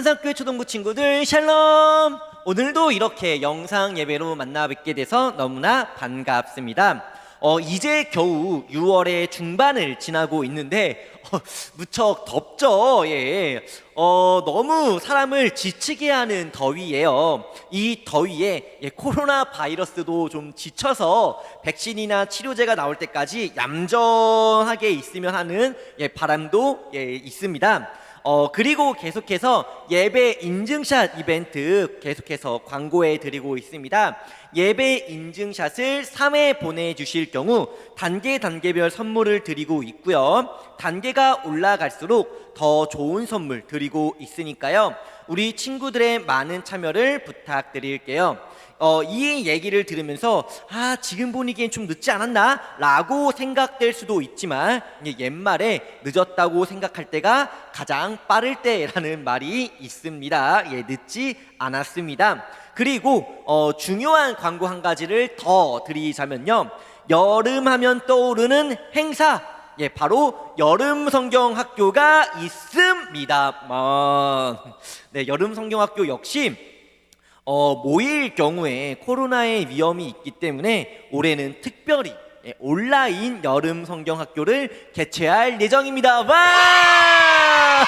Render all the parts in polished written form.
한산교회 초등부 친구들 샬롬! 오늘도 이렇게 영상 예배로 만나 뵙게 돼서 너무나 반갑습니다. 이제 겨우 6월의 중반을 지나고 있는데 무척 덥죠. 예. 너무 사람을 지치게 하는 더위예요. 이 더위에 코로나 바이러스도 좀 지쳐서 백신이나 치료제가 나올 때까지 얌전하게 있으면 하는 바람도 있습니다. 그리고 계속해서 예배 인증샷 이벤트 계속해서 광고해 드리고 있습니다. 예배 인증샷을 3회 보내주실 경우 단계별 선물을 드리고 있고요. 단계가 올라갈수록 더 좋은 선물 드리고 있으니까요. 우리 친구들의 많은 참여를 부탁드릴게요. 이 얘기를 들으면서 지금 보니기엔 좀 늦지 않았나? 라고 생각될 수도 있지만 옛말에 늦었다고 생각할 때가 가장 빠를 때라는 말이 있습니다. 늦지 않았습니다. 그리고 중요한 광고 한 가지를 더 드리자면요, 여름 하면 떠오르는 행사, 바로 여름 성경 학교가 있습니다. 여름 성경 학교 역시 모일 경우에 코로나의 위험이 있기 때문에 올해는 특별히 온라인 여름 성경 학교를 개최할 예정입니다. 와!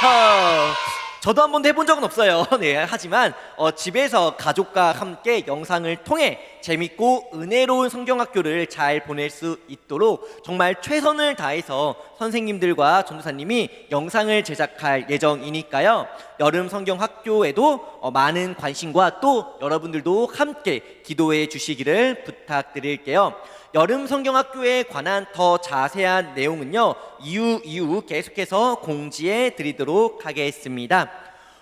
저도 한 번도 해본 적은 없어요. 하지만 집에서 가족과 함께 영상을 통해 재밌고 은혜로운 성경학교를 잘 보낼 수 있도록 정말 최선을 다해서 선생님들과 전도사님이 영상을 제작할 예정이니까요. 여름 성경학교에도 많은 관심과 또 여러분들도 함께 기도해 주시기를 부탁드릴게요. 여름 성경학교에 관한 더 자세한 내용은요, 이후 계속해서 공지해 드리도록 하겠습니다.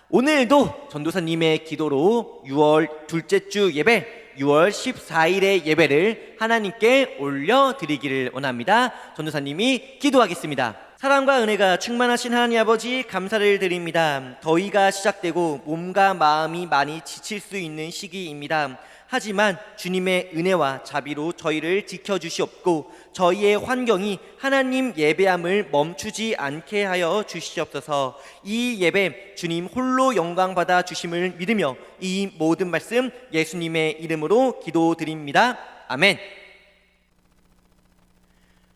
오늘도 전도사님의 기도로 6월 둘째 주 예배, 6월 14일의 예배를 하나님께 올려드리기를 원합니다. 전도사님이 기도하겠습니다. 사랑과 은혜가 충만하신 하나님 아버지, 감사를 드립니다. 더위가 시작되고 몸과 마음이 많이 지칠 수 있는 시기입니다. 하지만 주님의 은혜와 자비로 저희를 지켜주시옵고 저희의 환경이 하나님 예배함을 멈추지 않게 하여 주시옵소서. 이 예배 주님 홀로 영광 받아 주심을 믿으며 이 모든 말씀 예수님의 이름으로 기도드립니다. 아멘.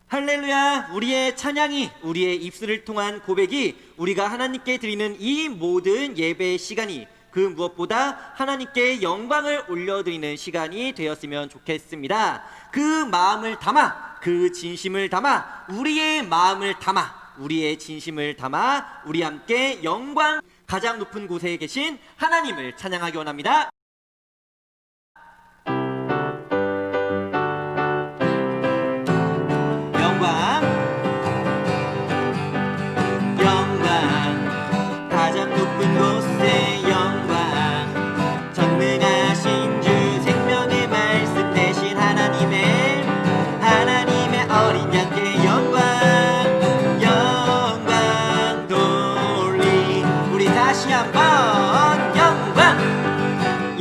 할렐루야. 우리의 찬양이, 우리의 입술을 통한 고백이, 우리가 하나님께 드리는 이 모든 예배 시간이 그 무엇보다 하나님께 영광을 올려드리는 시간이 되었으면 좋겠습니다. 그 마음을 담아, 그 진심을 담아, 우리의 마음을 담아, 우리의 진심을 담아 우리 함께 영광, 가장 높은 곳에 계신 하나님을 찬양하기 원합니다. 가장 높은 곳에 영광, 전능하신 주 생명의 말씀 대신 하나님의 어린 양께 영광 돌리. 우리 다시 한번 영광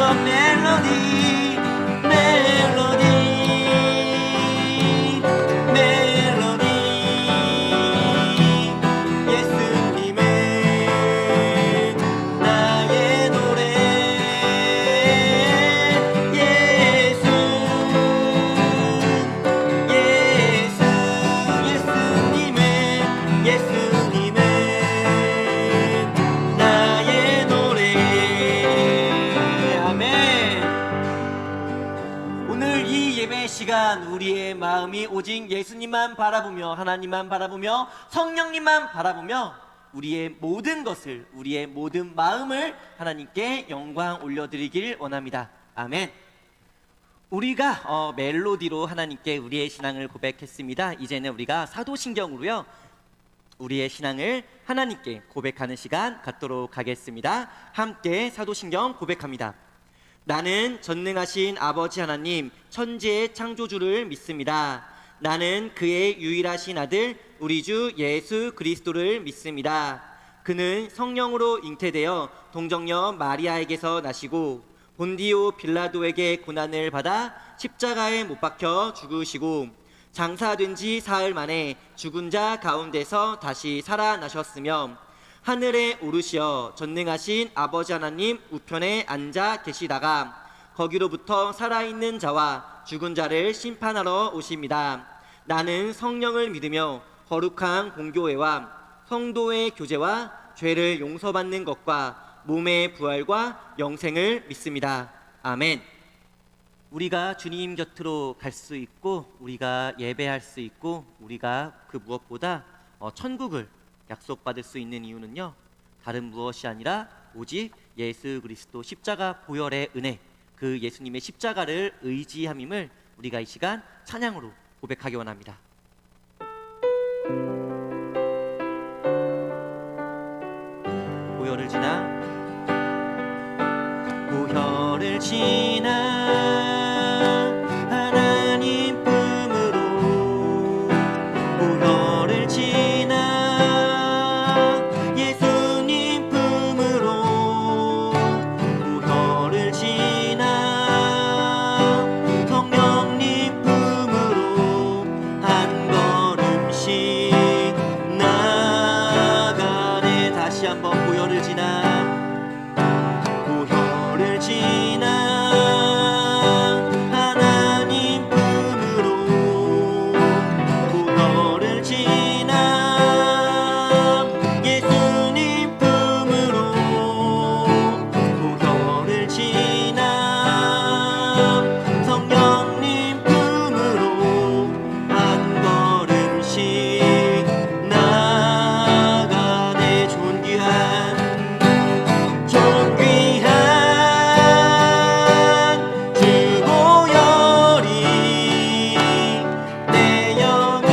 한번 멜로디 멜로디 멜로디 예수님은 나의 노래 예수 예수님은 나의 노래. 아멘. 오늘 이 예배 시간 우리의 마음이 오직 예수님만 바라보며 하나님만 바라보며 성령님만 바라보며 우리의 모든 것을 우리의 모든 마음을 하나님께 영광 올려드리길 원합니다. 아멘. 우리가 멜로디로 하나님께 우리의 신앙을 고백했습니다. 이제는 우리가 사도신경으로요 우리의 신앙을 하나님께 고백하는 시간 갖도록 하겠습니다. 함께 사도신경 고백합니다. 나는 전능하신 아버지 하나님 천지의 창조주를 믿습니다. 나는 그의 유일하신 아들 우리 주 예수 그리스도를 믿습니다. 그는 성령으로 잉태되어 동정녀 마리아에게서 나시고 본디오 빌라도에게 고난을 받아 십자가에 못 박혀 죽으시고 장사된 지 사흘 만에 죽은 자 가운데서 다시 살아나셨으며 하늘에 오르시어 전능하신 아버지 하나님 우편에 앉아 계시다가 거기로부터 살아있는 자와 죽은 자를 심판하러 오십니다. 나는 성령을 믿으며 거룩한 공교회와 성도의 교제와 죄를 용서받는 것과 몸의 부활과 영생을 믿습니다. 아멘. 우리가 주님 곁으로 갈 수 있고 우리가 예배할 수 있고 우리가 그 무엇보다 천국을 약속받을 수 있는 이유는요 다른 무엇이 아니라 오직 예수 그리스도 십자가 보혈의 은혜, 그 예수님의 십자가를 의지함임을 우리가 이 시간 찬양으로 고백하기 원합니다. 보혈을 지나 보혈을 지나 하나님 품으로 보혈을 지나 예수님 품으로 보혈을 지나 성령님 품으로 한 걸음씩 나가네. 다시 한번 보혈을 지나 보혈을 지나 하나님 품으로 보혈을 지나 예수님 품으로 보혈을 지나 성령님 품으로 한 걸음씩 나가네. 존귀한 주 보혈이 내 영을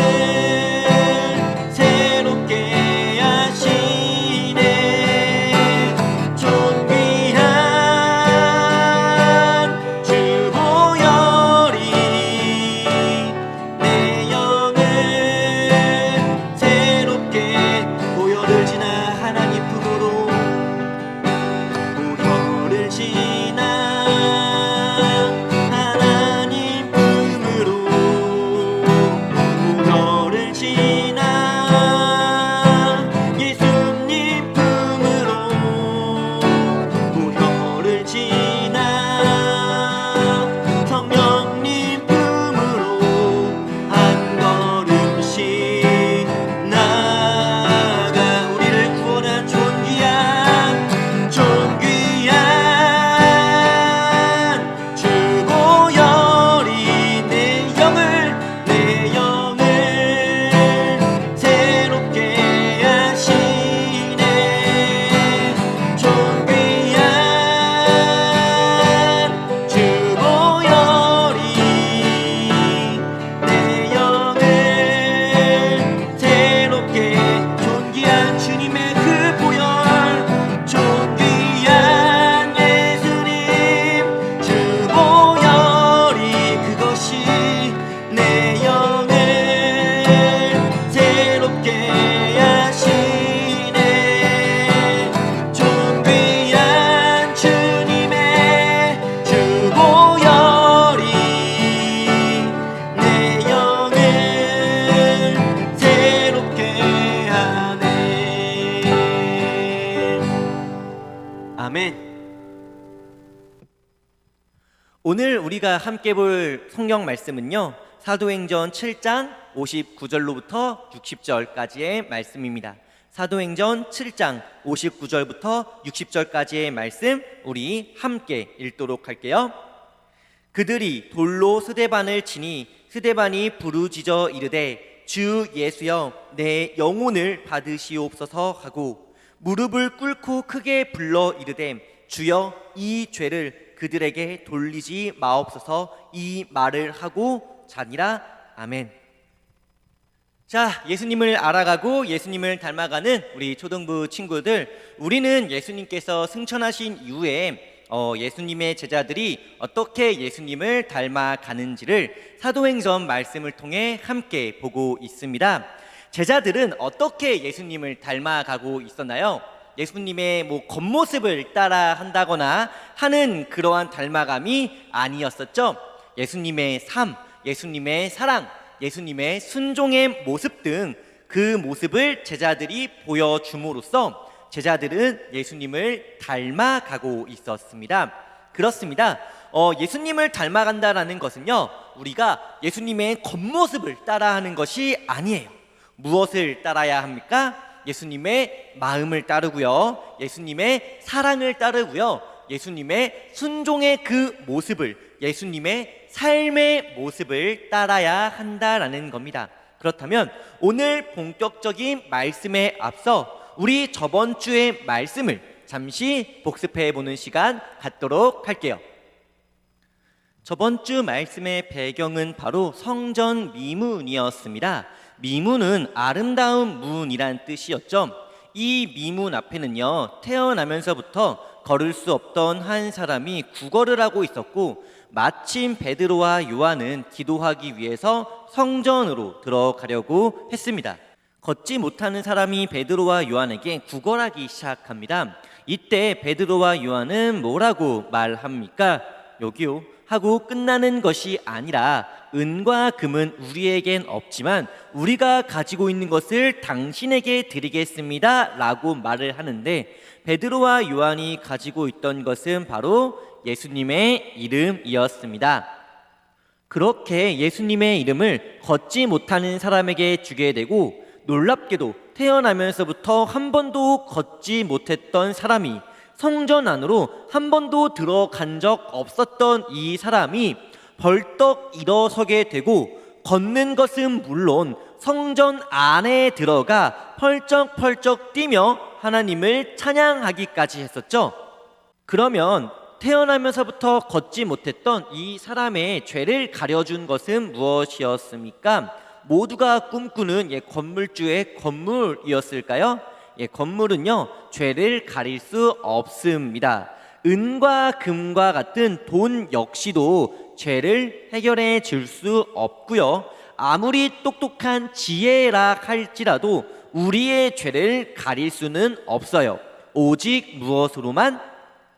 새롭게 하시네. 존귀한 주 보혈이 내 영을 새롭게 보혈을 지나 하나님 품으로 보혈을 지나 하나님 품으로 보혈을 지나 예수님 품으로 보혈을 지나 성령님 품으로 한 걸음씩 나가 우리를 구원한 존귀한 주 보혈이 내 영을 새롭게 하시네. 존귀한 오늘 우리가 함께 볼 성경 말씀은요, 사도행전 7장 59절로부터 60절까지의 말씀입니다. 사도행전 7장 59절부터 60절까지의 말씀 우리 함께 읽도록 할게요. 그들이 돌로 스데반을 치니 스데반이 부르짖어 이르되 주 예수여 내 영혼을 받으시옵소서 하고 무릎을 꿇고 크게 불러 이르되 주여 이 죄를 그들에게 돌리지 마옵소서 이 말을 하고 자니라. 아멘. 자, 예수님을 알아가고 예수님을 닮아가는 우리 초등부 친구들, 우리는 예수님께서 승천하신 이후에 예수님의 제자들이 어떻게 예수님을 닮아가는지를 사도행전 말씀을 통해 함께 보고 있습니다. 제자들은 어떻게 예수님을 닮아가고 있었나요? 예수님의 겉모습을 따라 한다거나 하는 그러한 닮아감이 아니었었죠. 예수님의 삶, 예수님의 사랑, 예수님의 순종의 모습 등 그 모습을 제자들이 보여줌으로써 제자들은 예수님을 닮아가고 있었습니다. 그렇습니다. 예수님을 닮아간다라는 것은요, 우리가 예수님의 겉모습을 따라하는 것이 아니에요. 무엇을 따라야 합니까? 예수님의 마음을 따르고요, 예수님의 사랑을 따르고요, 예수님의 순종의 그 모습을, 예수님의 삶의 모습을 따라야 한다라는 겁니다. 그렇다면 오늘 본격적인 말씀에 앞서 우리 저번 주의 말씀을 잠시 복습해 보는 시간 갖도록 할게요. 저번 주 말씀의 배경은 바로 성전 미문이었습니다. 미문은 아름다운 문이란 뜻이었죠. 이 미문 앞에는요, 태어나면서부터 걸을 수 없던 한 사람이 구걸을 하고 있었고, 마침 베드로와 요한은 기도하기 위해서 성전으로 들어가려고 했습니다. 걷지 못하는 사람이 베드로와 요한에게 구걸하기 시작합니다. 이때 베드로와 요한은 뭐라고 말합니까? 여기요 하고 끝나는 것이 아니라 은과 금은 우리에겐 없지만 우리가 가지고 있는 것을 당신에게 드리겠습니다 라고 말을 하는데, 베드로와 요한이 가지고 있던 것은 바로 예수님의 이름이었습니다. 그렇게 예수님의 이름을 걷지 못하는 사람에게 주게 되고, 놀랍게도 태어나면서부터 한 번도 걷지 못했던 사람이, 성전 안으로 한 번도 들어간 적 없었던 이 사람이 벌떡 일어서게 되고, 걷는 것은 물론 성전 안에 들어가 펄쩍펄쩍 뛰며 하나님을 찬양하기까지 했었죠. 그러면 태어나면서부터 걷지 못했던 이 사람의 죄를 가려준 것은 무엇이었습니까? 모두가 꿈꾸는 건물주의 건물이었을까요? 건물은요, 죄를 가릴 수 없습니다. 은과 금과 같은 돈 역시도 죄를 해결해 줄 수 없고요, 아무리 똑똑한 지혜라 할지라도 우리의 죄를 가릴 수는 없어요. 오직 무엇으로만?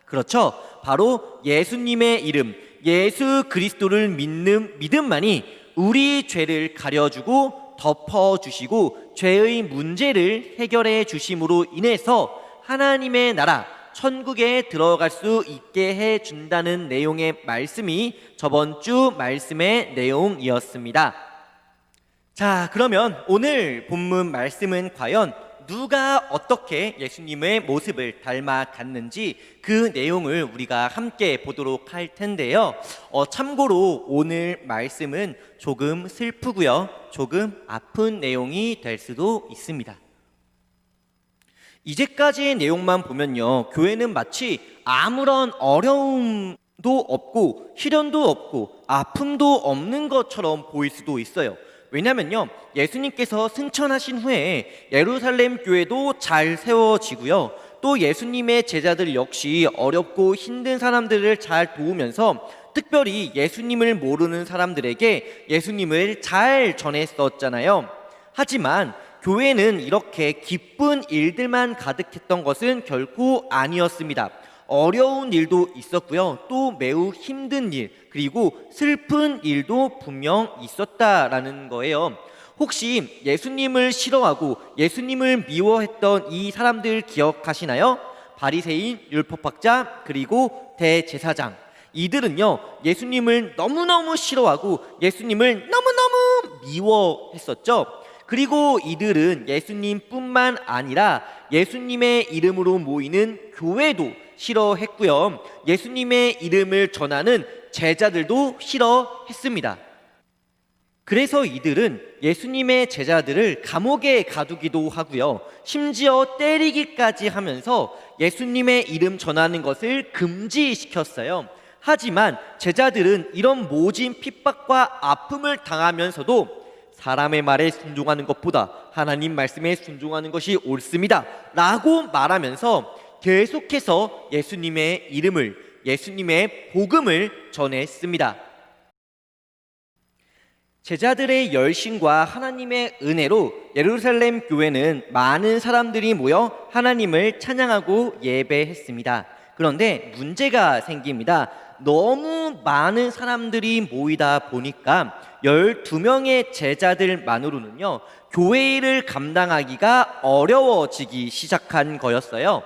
그렇죠, 바로 예수님의 이름, 예수 그리스도를 믿는 믿음만이 우리 죄를 가려주고 덮어주시고 죄의 문제를 해결해 주심으로 인해서 하나님의 나라 천국에 들어갈 수 있게 해준다는 내용의 말씀이 저번 주 말씀의 내용이었습니다. 자, 그러면 오늘 본문 말씀은 과연 누가 어떻게 예수님의 모습을 닮아갔는지 그 내용을 우리가 함께 보도록 할 텐데요. 참고로 오늘 말씀은 조금 슬프고요, 조금 아픈 내용이 될 수도 있습니다. 이제까지의 내용만 보면요, 교회는 마치 아무런 어려움도 없고 시련도 없고 아픔도 없는 것처럼 보일 수도 있어요. 왜냐면요, 예수님께서 승천하신 후에 예루살렘 교회도 잘 세워지고요, 또 예수님의 제자들 역시 어렵고 힘든 사람들을 잘 도우면서 특별히 예수님을 모르는 사람들에게 예수님을 잘 전했었잖아요. 하지만 교회는 이렇게 기쁜 일들만 가득했던 것은 결코 아니었습니다. 어려운 일도 있었고요, 또 매우 힘든 일, 그리고 슬픈 일도 분명 있었다라는 거예요. 혹시 예수님을 싫어하고 예수님을 미워했던 이 사람들 기억하시나요? 바리새인, 율법학자, 그리고 대제사장. 이들은요, 예수님을 너무너무 싫어하고 예수님을 너무너무 미워했었죠. 그리고 이들은 예수님뿐만 아니라 예수님의 이름으로 모이는 교회도 싫어했고요. 예수님의 이름을 전하는 제자들도 싫어했습니다. 그래서 이들은 예수님의 제자들을 감옥에 가두기도 하고요. 심지어 때리기까지 하면서 예수님의 이름 전하는 것을 금지시켰어요. 하지만 제자들은 이런 모진 핍박과 아픔을 당하면서도 사람의 말에 순종하는 것보다 하나님 말씀에 순종하는 것이 옳습니다 라고 말하면서 계속해서 예수님의 이름을, 예수님의 복음을 전했습니다. 제자들의 열심과 하나님의 은혜로 예루살렘 교회는 많은 사람들이 모여 하나님을 찬양하고 예배했습니다. 그런데 문제가 생깁니다. 너무 많은 사람들이 모이다 보니까 12명의 제자들만으로는요, 교회 일을 감당하기가 어려워지기 시작한 거였어요.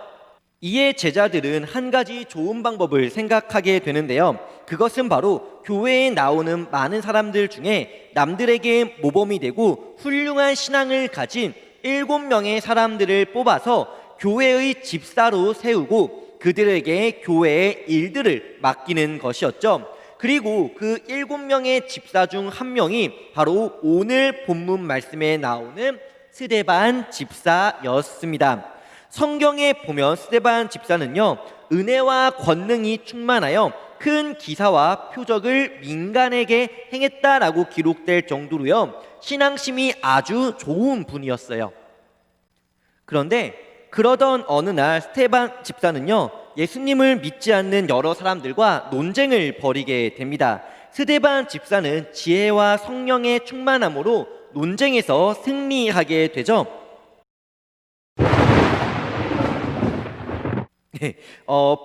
이에 제자들은 한 가지 좋은 방법을 생각하게 되는데요. 그것은 바로 교회에 나오는 많은 사람들 중에 남들에게 모범이 되고 훌륭한 신앙을 가진 7명의 사람들을 뽑아서 교회의 집사로 세우고 그들에게 교회의 일들을 맡기는 것이었죠. 그리고 그 7명의 집사 중 한 명이 바로 오늘 본문 말씀에 나오는 스데반 집사였습니다. 성경에 보면 스데반 집사는요, 은혜와 권능이 충만하여 큰 기사와 표적을 민간에게 행했다라고 기록될 정도로요, 신앙심이 아주 좋은 분이었어요. 그런데 그러던 어느 날 스데반 집사는요, 예수님을 믿지 않는 여러 사람들과 논쟁을 벌이게 됩니다. 스데반 집사는 지혜와 성령의 충만함으로 논쟁에서 승리하게 되죠.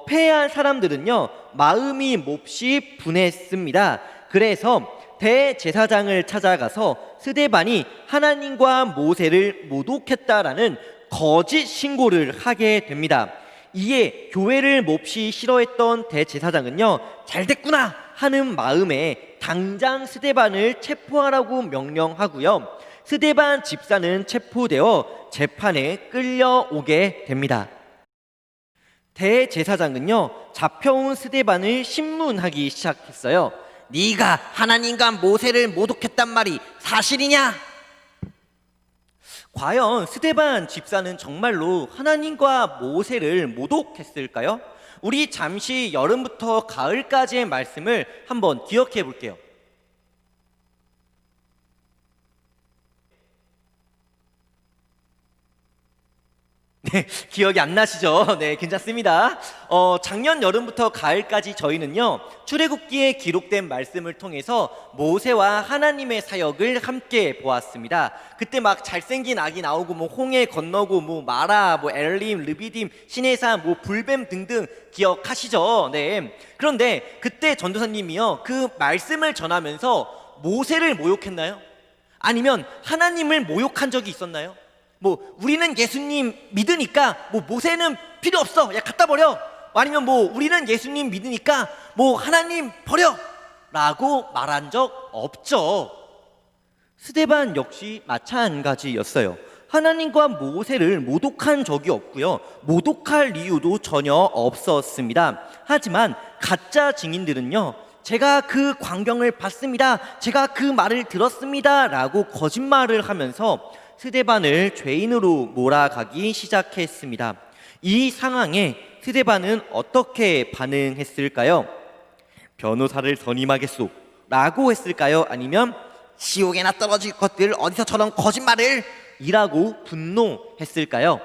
패한 사람들은요, 마음이 몹시 분했습니다. 그래서 대제사장을 찾아가서 스데반이 하나님과 모세를 모독했다라는 거짓 신고를 하게 됩니다. 이에 교회를 몹시 싫어했던 대제사장은요, 잘됐구나 하는 마음에 당장 스데반을 체포하라고 명령하고요, 스데반 집사는 체포되어 재판에 끌려오게 됩니다. 대제사장은요, 잡혀온 스데반을 신문하기 시작했어요. 네가 하나님과 모세를 모독했단 말이 사실이냐? 과연 스데반 집사는 정말로 하나님과 모세를 모독했을까요? 우리 잠시 여름부터 가을까지의 말씀을 한번 기억해 볼게요. 네, 기억이 안 나시죠? 네, 괜찮습니다. 작년 여름부터 가을까지 저희는요, 출애굽기에 기록된 말씀을 통해서 모세와 하나님의 사역을 함께 보았습니다. 그때 막 잘생긴 아기 나오고, 뭐 홍해 건너고, 뭐 마라, 뭐 엘림, 르비딤, 시내산, 뭐 불뱀 등등 기억하시죠? 네. 그런데 그때 전도사님이요, 그 말씀을 전하면서 모세를 모욕했나요? 아니면 하나님을 모욕한 적이 있었나요? 뭐 우리는 예수님 믿으니까 뭐 모세는 필요 없어, 야 갖다 버려. 아니면 뭐 우리는 예수님 믿으니까 뭐 하나님 버려 라고 말한 적 없죠. 스데반 역시 마찬가지였어요. 하나님과 모세를 모독한 적이 없고요, 모독할 이유도 전혀 없었습니다. 하지만 가짜 증인들은요, 제가 그 광경을 봤습니다, 제가 그 말을 들었습니다 라고 거짓말을 하면서 스데반을 죄인으로 몰아가기 시작했습니다. 이 상황에 스데반은 어떻게 반응했을까요? 변호사를 선임하겠소 라고 했을까요? 아니면 지옥에나 떨어질 것들 어디서 저런 거짓말을 이라고 분노했을까요?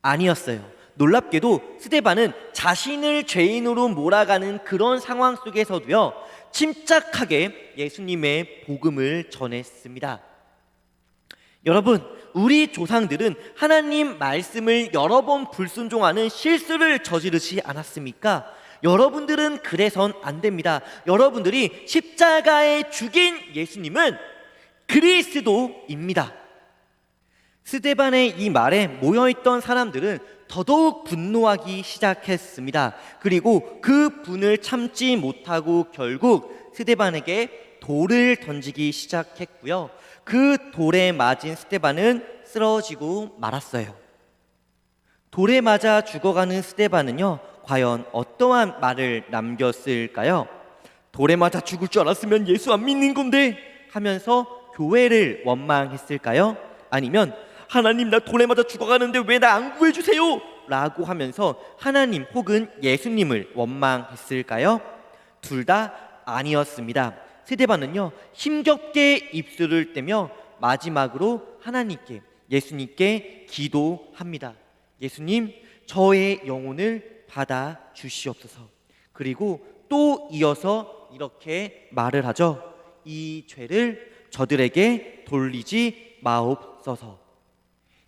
아니었어요. 놀랍게도 스데반은 자신을 죄인으로 몰아가는 그런 상황 속에서도요, 침착하게 예수님의 복음을 전했습니다. 여러분, 우리 조상들은 하나님 말씀을 여러 번 불순종하는 실수를 저지르지 않았습니까? 여러분들은 그래선 안 됩니다. 여러분들이 십자가에 죽인 예수님은 그리스도입니다. 스데반의 이 말에 모여있던 사람들은 더더욱 분노하기 시작했습니다. 그리고 그 분을 참지 못하고 결국 스데반에게 돌을 던지기 시작했고요. 그 돌에 맞은 스데반은 쓰러지고 말았어요. 돌에 맞아 죽어가는 스데반은요, 과연 어떠한 말을 남겼을까요? 돌에 맞아 죽을 줄 알았으면 예수 안 믿는 건데 하면서 교회를 원망했을까요? 아니면 하나님, 나 돌에 맞아 죽어가는데 왜 나 안 구해주세요? 라고 하면서 하나님 혹은 예수님을 원망했을까요? 둘 다 아니었습니다. 스데반은요, 힘겹게 입술을 떼며 마지막으로 하나님께, 예수님께 기도합니다. 예수님, 저의 영혼을 받아 주시옵소서. 그리고 또 이어서 이렇게 말을 하죠. 이 죄를 저들에게 돌리지 마옵소서.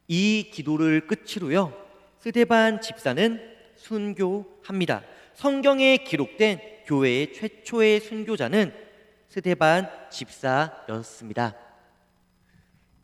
이 기도를 끝으로요, 스데반 집사는 순교합니다. 성경에 기록된 교회의 최초의 순교자는 스데반 집사였습니다.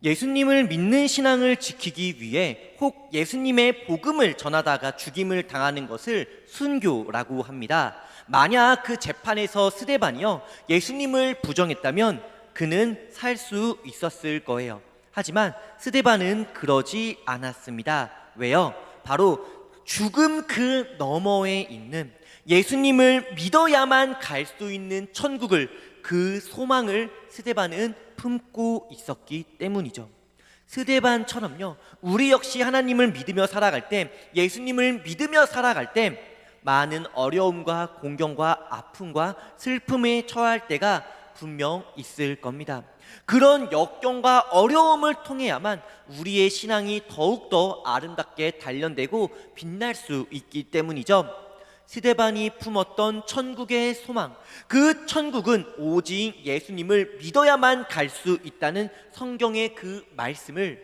예수님을 믿는 신앙을 지키기 위해 혹 예수님의 복음을 전하다가 죽임을 당하는 것을 순교라고 합니다. 만약 그 재판에서 스데반이요, 예수님을 부정했다면 그는 살 수 있었을 거예요. 하지만 스데반은 그러지 않았습니다. 왜요? 바로 죽음 그 너머에 있는 예수님을 믿어야만 갈 수 있는 천국을, 그 소망을 스데반은 품고 있었기 때문이죠. 스데반처럼요, 우리 역시 하나님을 믿으며 살아갈 때, 예수님을 믿으며 살아갈 때 많은 어려움과 공경과 아픔과 슬픔에 처할 때가 분명 있을 겁니다. 그런 역경과 어려움을 통해야만 우리의 신앙이 더욱더 아름답게 단련되고 빛날 수 있기 때문이죠. 스데반이 품었던 천국의 소망, 그 천국은 오직 예수님을 믿어야만 갈 수 있다는 성경의 그 말씀을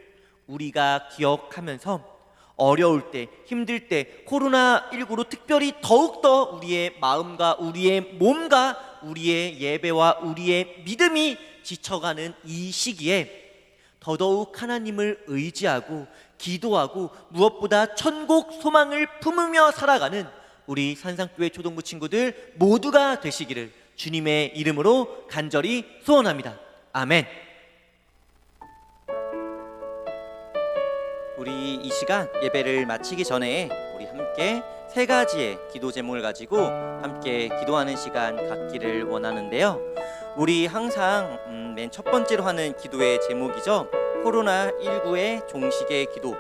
우리가 기억하면서 어려울 때, 힘들 때, 코로나19로 특별히 더욱더 우리의 마음과 우리의 몸과 우리의 예배와 우리의 믿음이 지쳐가는 이 시기에 더더욱 하나님을 의지하고 기도하고 무엇보다 천국 소망을 품으며 살아가는 우리 산상교회 초등부 친구들 모두가 되시기를 주님의 이름으로 간절히 소원합니다. 아멘. 우리 이 시간 예배를 마치기 전에 우리 함께 세 가지의 기도 제목을 가지고 함께 기도하는 시간 갖기를 원하는데요. 우리 항상 맨 첫 번째로 하는 기도의 제목이죠. 코로나19의 종식의 기도.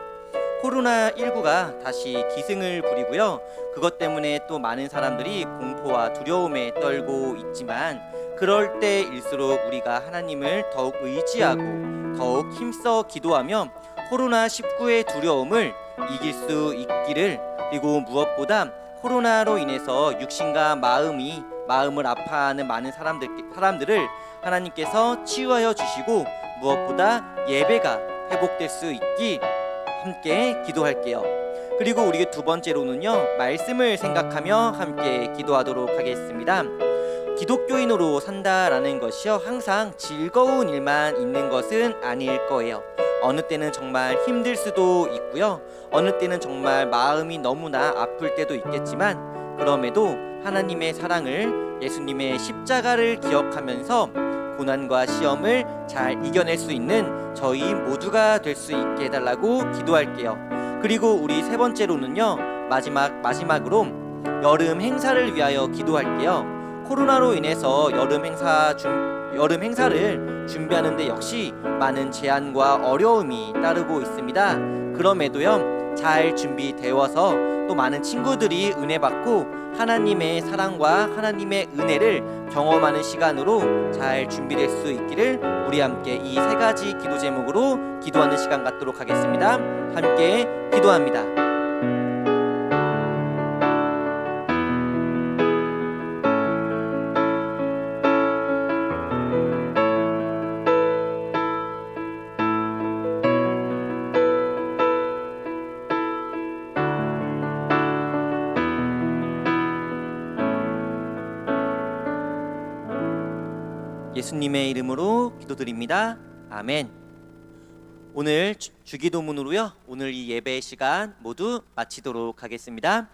코로나19가 다시 기승을 부리고요. 그것 때문에 또 많은 사람들이 공포와 두려움에 떨고 있지만, 그럴 때일수록 우리가 하나님을 더욱 의지하고 더욱 힘써 기도하며 코로나19의 두려움을 이길 수 있기를, 그리고 무엇보다 코로나로 인해서 육신과 마음을 아파하는 많은 사람들을 하나님께서 치유하여 주시고 무엇보다 예배가 회복될 수 있기 함께 기도할게요. 그리고 우리 두 번째로는요, 말씀을 생각하며 함께 기도하도록 하겠습니다. 기독교인으로 산다라는 것이요, 항상 즐거운 일만 있는 것은 아닐 거예요. 어느 때는 정말 힘들 수도 있고요, 어느 때는 정말 마음이 너무나 아플 때도 있겠지만, 그럼에도 하나님의 사랑을, 예수님의 십자가를 기억하면서 고난과 시험을 잘 이겨낼 수 있는 저희 모두가 될 수 있게 해달라고 기도할게요. 그리고 우리 세 번째로는요, 마지막으로 여름 행사를 위하여 기도할게요. 코로나로 인해서 여름 행사를 준비하는데 역시 많은 제한과 어려움이 따르고 있습니다. 그럼에도요, 잘 준비되어서 또 많은 친구들이 은혜 받고 하나님의 사랑과 하나님의 은혜를 경험하는 시간으로 잘 준비될 수 있기를 우리 함께 이 세 가지 기도 제목으로 기도하는 시간 갖도록 하겠습니다. 함께 기도합니다. 예수님의 이름으로 기도드립니다. 아멘. 오늘 주기도문으로요. 오늘 이 예배 시간 모두 마치도록 하겠습니다.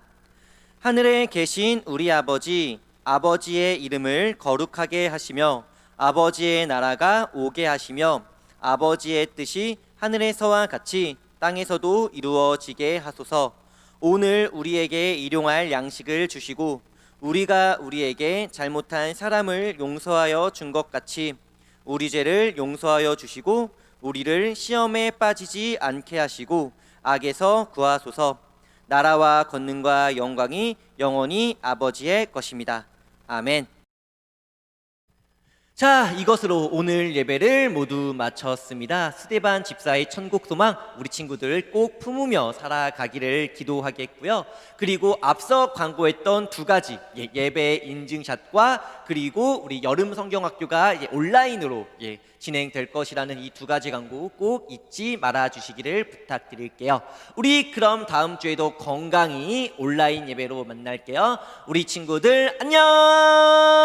하늘에 계신 우리 아버지, 아버지의 이름을 거룩하게 하시며 아버지의 나라가 오게 하시며 아버지의 뜻이 하늘에서와 같이 땅에서도 이루어지게 하소서. 오늘 우리에게 일용할 양식을 주시고 우리가 우리에게 잘못한 사람을 용서하여 준 것 같이 우리 죄를 용서하여 주시고 우리를 시험에 빠지지 않게 하시고 악에서 구하소서. 나라와 권능과 영광이 영원히 아버지의 것입니다. 아멘. 자, 이것으로 오늘 예배를 모두 마쳤습니다. 스데반 집사의 천국소망 우리 친구들 꼭 품으며 살아가기를 기도하겠고요. 그리고 앞서 광고했던 두 가지 예배 인증샷과 그리고 우리 여름 성경학교가 온라인으로 진행될 것이라는 이 두 가지 광고 꼭 잊지 말아 주시기를 부탁드릴게요. 우리 그럼 다음 주에도 건강히 온라인 예배로 만날게요. 우리 친구들 안녕.